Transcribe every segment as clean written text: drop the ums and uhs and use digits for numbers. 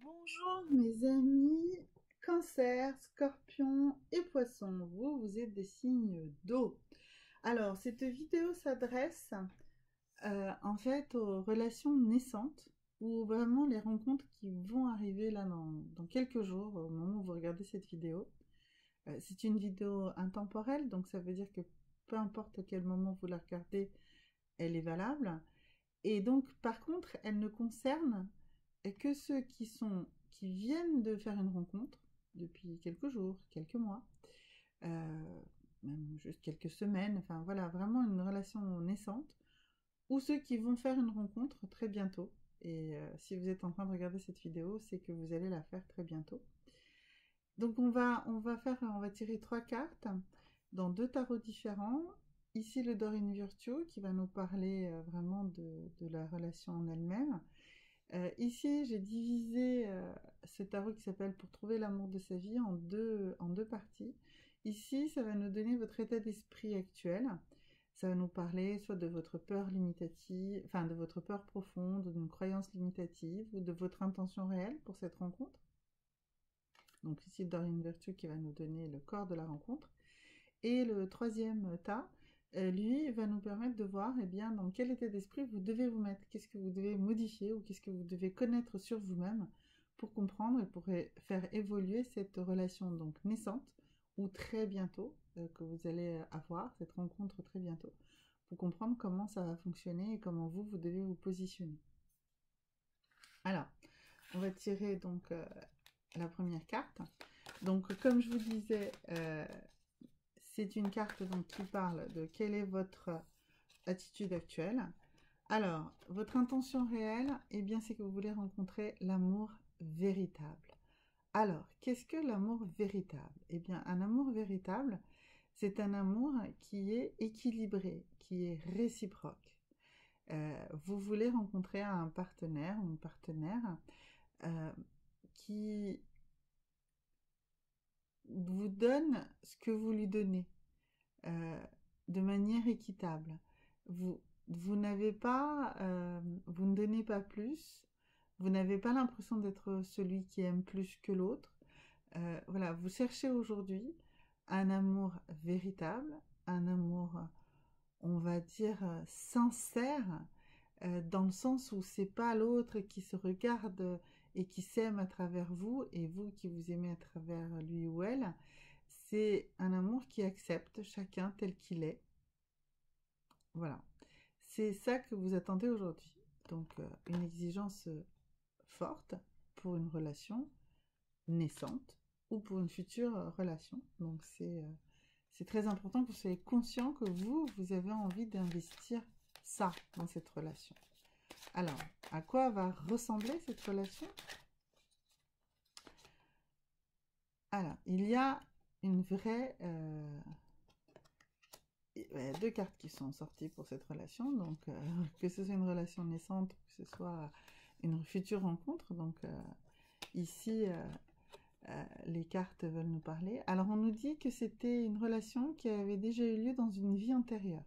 Bonjour mes amis, Cancer, Scorpion et Poisson, vous êtes des signes d'eau. Alors cette vidéo s'adresse en fait aux relations naissantes ou vraiment les rencontres qui vont arriver là dans quelques jours au moment où vous regardez cette vidéo. C'est une vidéo intemporelle, donc ça veut dire que peu importe à quel moment vous la regardez, elle est valable. Et donc par contre, elle ne concerne que ceux qui viennent de faire une rencontre depuis quelques jours, quelques mois, euh, même juste quelques semaines, enfin voilà, vraiment une relation naissante, ou ceux qui vont faire une rencontre très bientôt. Et si vous êtes en train de regarder cette vidéo, c'est que vous allez la faire très bientôt. Donc on va tirer 3 cartes dans 2 tarots différents. Ici le Dorine Virtue qui va nous parler vraiment de la relation en elle-même. Ici, j'ai divisé ce tarot qui s'appelle Pour trouver l'amour de sa vie en deux parties. Ici, ça va nous donner votre état d'esprit actuel. Ça va nous parler soit de votre peur limitative, enfin de votre peur profonde, d'une croyance limitative, ou de votre intention réelle pour cette rencontre. Donc ici, Dorine Virtue qui va nous donner le corps de la rencontre. Et le troisième tas, lui, va nous permettre de voir eh bien, dans quel état d'esprit vous devez vous mettre, qu'est-ce que vous devez modifier ou qu'est-ce que vous devez connaître sur vous-même pour comprendre et pour faire évoluer cette relation donc naissante ou très bientôt que vous allez avoir, cette rencontre très bientôt, pour comprendre comment ça va fonctionner et comment vous devez vous positionner. Alors, on va tirer donc la première carte. Donc, comme je vous disais, c'est une carte donc, qui parle de quelle est votre attitude actuelle. Alors, votre intention réelle, eh bien, c'est que vous voulez rencontrer l'amour véritable. Alors, qu'est-ce que l'amour véritable? Eh bien, un amour véritable, c'est un amour qui est équilibré, qui est réciproque. Vous voulez rencontrer un partenaire ou une partenaire euh, qui vous donne ce que vous lui donnez. euh, de manière équitable. Vous, vous n'avez pas, vous ne donnez pas plus, vous n'avez pas l'impression d'être celui qui aime plus que l'autre. Voilà, vous cherchez aujourd'hui un amour véritable, un amour, on va dire, sincère, dans le sens où c'est pas l'autre qui se regarde et qui s'aime à travers vous et vous qui vous aimez à travers lui ou elle. C'est un amour qui accepte chacun tel qu'il est. Voilà. C'est ça que vous attendez aujourd'hui. Donc, une exigence forte pour une relation naissante ou pour une future relation. Donc, c'est très important que vous soyez conscient que vous avez envie d'investir ça dans cette relation. Alors, à quoi va ressembler cette relation? Alors, il y a une vraie... 2 cartes qui sont sorties pour cette relation, donc que ce soit une relation naissante, que ce soit une future rencontre, donc ici les cartes veulent nous parler. Alors on nous dit que c'était une relation qui avait déjà eu lieu dans une vie antérieure.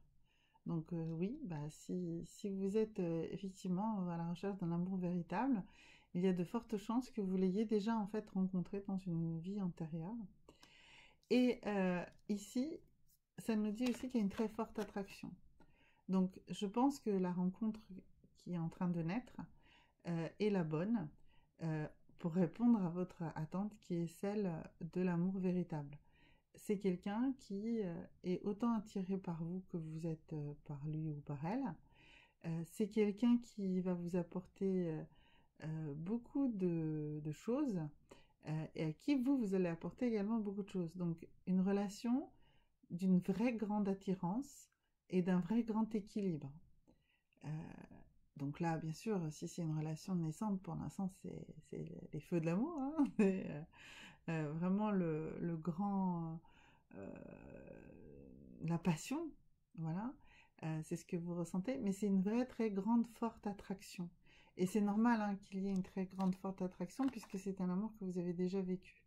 Donc oui, bah, si vous êtes effectivement à la recherche d'un amour véritable, il y a de fortes chances que vous l'ayez déjà en fait rencontré dans une vie antérieure. Et ici, ça nous dit aussi qu'il y a une très forte attraction. Donc je pense que la rencontre qui est en train de naître est la bonne pour répondre à votre attente qui est celle de l'amour véritable. C'est quelqu'un qui est autant attiré par vous que vous êtes par lui ou par elle. C'est quelqu'un qui va vous apporter beaucoup de choses et à qui vous allez apporter également beaucoup de choses. Donc une relation d'une vraie grande attirance et d'un vrai grand équilibre. Euh, donc là, bien sûr, si c'est une relation naissante, pour l'instant, c'est les feux de l'amour. Hein. C'est vraiment le grand... euh, la passion, voilà. C'est ce que vous ressentez, mais c'est une vraie très grande, forte attraction. Et c'est normal hein, qu'il y ait une très grande, forte attraction, puisque c'est un amour que vous avez déjà vécu.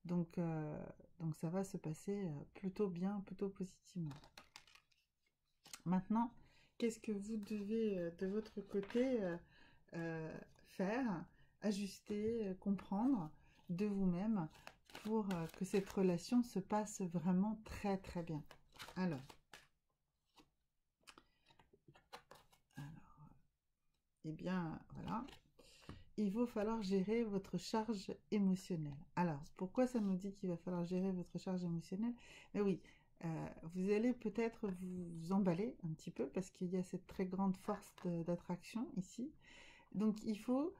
Donc, donc ça va se passer plutôt bien, plutôt positivement. Maintenant, qu'est-ce que vous devez de votre côté faire? ajuster, comprendre de vous-même pour que cette relation se passe vraiment très très bien. Alors, eh bien, voilà. Il va falloir gérer votre charge émotionnelle. Alors, pourquoi ça nous dit qu'il va falloir gérer votre charge émotionnelle? Mais oui, vous allez peut-être vous emballer un petit peu parce qu'il y a cette très grande force d'attraction ici. Donc, il faut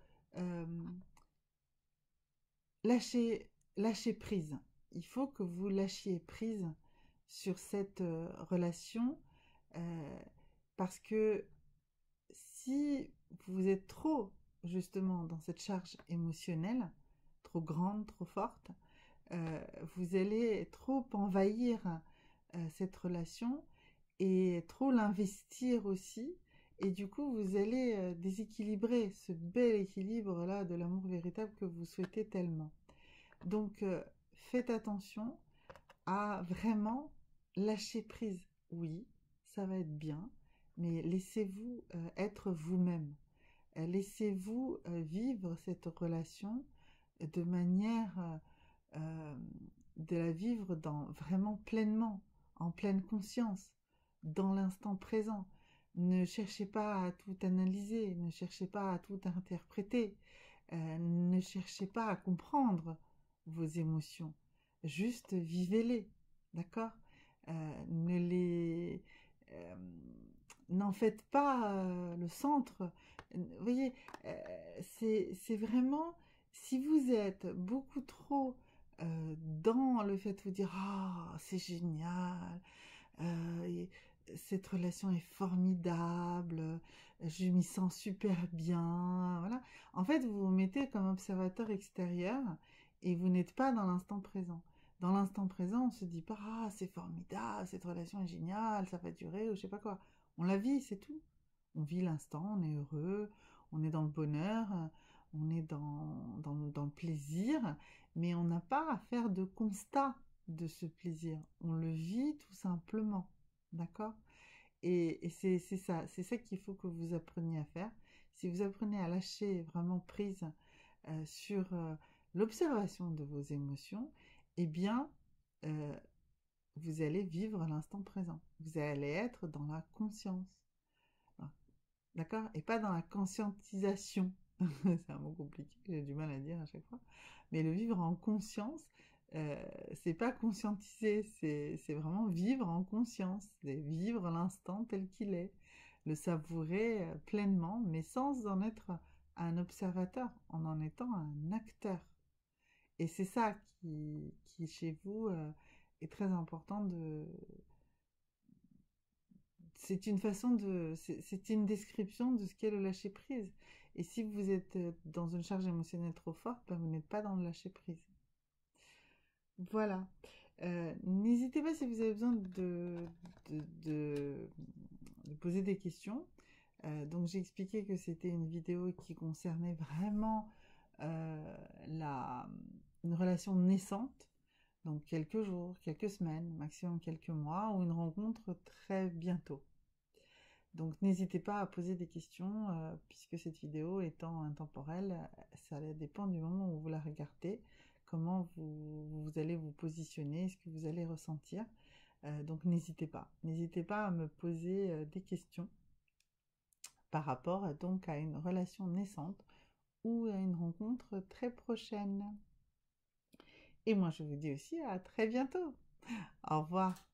lâcher prise. Il faut que vous lâchiez prise sur cette relation parce que si vous êtes trop justement dans cette charge émotionnelle, trop grande, trop forte, vous allez trop envahir cette relation et trop l'investir aussi. Et du coup, vous allez déséquilibrer ce bel équilibre-là de l'amour véritable que vous souhaitez tellement. Donc, faites attention à vraiment lâcher prise. Oui, ça va être bien, mais laissez-vous être vous-même. Laissez-vous vivre cette relation de manière de la vivre vraiment pleinement, en pleine conscience, dans l'instant présent. Ne cherchez pas à tout analyser, ne cherchez pas à tout interpréter, ne cherchez pas à comprendre vos émotions. Juste vivez-les, d'accord? Ne les... euh, N'en faites pas le centre. Vous voyez, c'est vraiment... Si vous êtes beaucoup trop dans le fait de vous dire «Ah, c'est génial, et cette relation est formidable, je m'y sens super bien», voilà. En fait, vous vous mettez comme observateur extérieur et vous n'êtes pas dans l'instant présent. Dans l'instant présent, on se dit pas «Ah, c'est formidable, cette relation est géniale, ça va durer» ou je sais pas quoi. On la vit, c'est tout. On vit l'instant, on est heureux, on est dans le bonheur, on est dans le plaisir, mais on n'a pas à faire de constat de ce plaisir. On le vit tout simplement. D'accord? Et c'est ça qu'il faut que vous appreniez à faire. Si vous apprenez à lâcher vraiment prise sur l'observation de vos émotions, eh bien, euh, vous allez vivre l'instant présent. Vous allez être dans la conscience. D'accord? Et pas dans la conscientisation. C'est un mot compliqué, j'ai du mal à dire à chaque fois. Mais le vivre en conscience, c'est pas conscientiser, c'est vraiment vivre en conscience. C'est vivre l'instant tel qu'il est. Le savourer pleinement, mais sans en être un observateur, en étant un acteur. Et c'est ça qui chez vous, est très important c'est une façon c'est une description de ce qu'est le lâcher prise. Et si vous êtes dans une charge émotionnelle trop forte, ben vous n'êtes pas dans le lâcher prise. Voilà. N'hésitez pas si vous avez besoin de, de, de poser des questions. Donc j'ai expliqué que c'était une vidéo qui concernait vraiment la, une relation naissante, donc quelques jours, quelques semaines, maximum quelques mois, ou une rencontre très bientôt. Donc n'hésitez pas à poser des questions, puisque cette vidéo étant intemporelle, ça dépend du moment où vous la regardez, comment vous allez vous positionner, ce que vous allez ressentir. Donc n'hésitez pas à me poser des questions par rapport donc à une relation naissante ou à une rencontre très prochaine. Et moi je vous dis aussi à très bientôt. Au revoir.